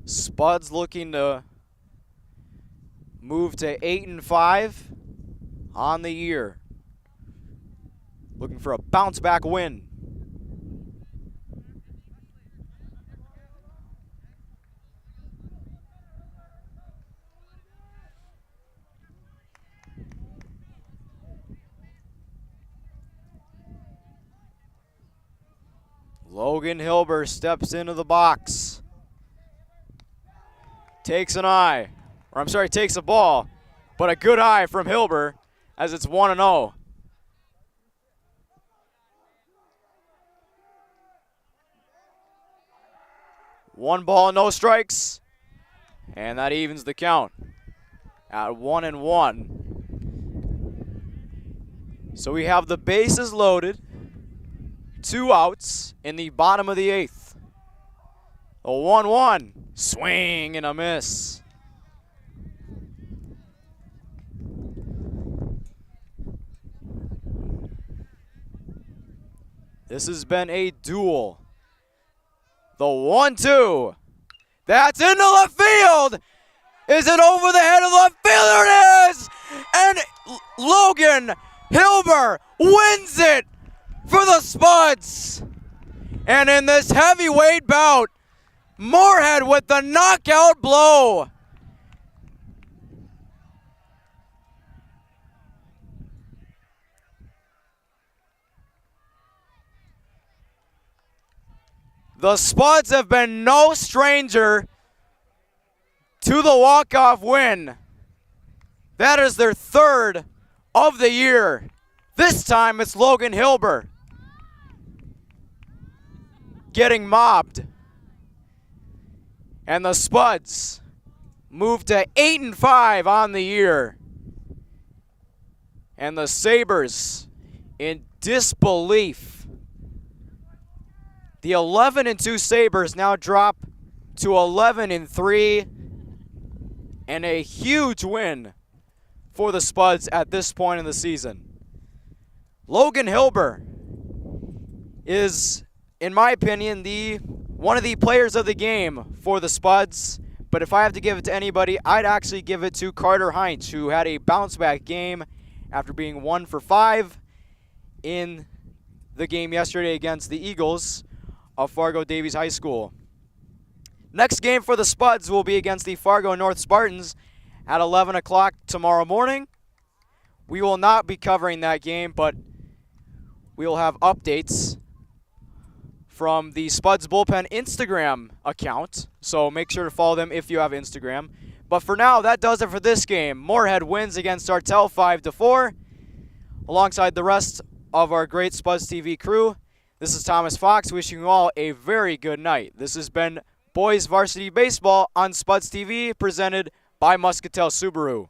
S1: Spuds looking to move to 8-5 on the year. Looking for a bounce-back win. Logan Hilber steps into the box. Takes an eye. Or I'm sorry, takes a ball. But a good eye from Hilber as it's 1-0. One ball, no strikes. And that evens the count at 1-1. So we have the bases loaded. 2 outs in the bottom of the 8th. A 1-1. Swing and a miss. This has been a duel. The 1-2. That's into left field. Is it over the head of left field? There it is. And Logan Hilber wins it for the Spuds. And in this heavyweight bout, Moorhead with the knockout blow. The Spuds have been no stranger to the walk-off win. That is their 3rd of the year. This time it's Logan Hilber getting mobbed. And the Spuds move to 8-5 on the year. And the Sabers in disbelief. The 11-2 Sabers now drop to 11-3. And a huge win for the Spuds at this point in the season. Logan Hilber is, in my opinion, one of the players of the game for the Spuds. But if I have to give it to anybody, I'd actually give it to Carter Heinz, who had a bounce-back game after being 1 for 5 in the game yesterday against the Eagles of Fargo Davies High School. Next game for the Spuds will be against the Fargo North Spartans at 11 o'clock tomorrow morning. We will not be covering that game, but we will have updates from the Spuds Bullpen Instagram account, so make sure to follow them if you have Instagram. But for now, that does it for this game. Moorhead wins against Sartell 5-4. Alongside the rest of our great Spuds TV crew, This is Thomas Fox wishing you all a very good night. This has been Boys Varsity Baseball on Spuds TV, presented by Muscatel Subaru.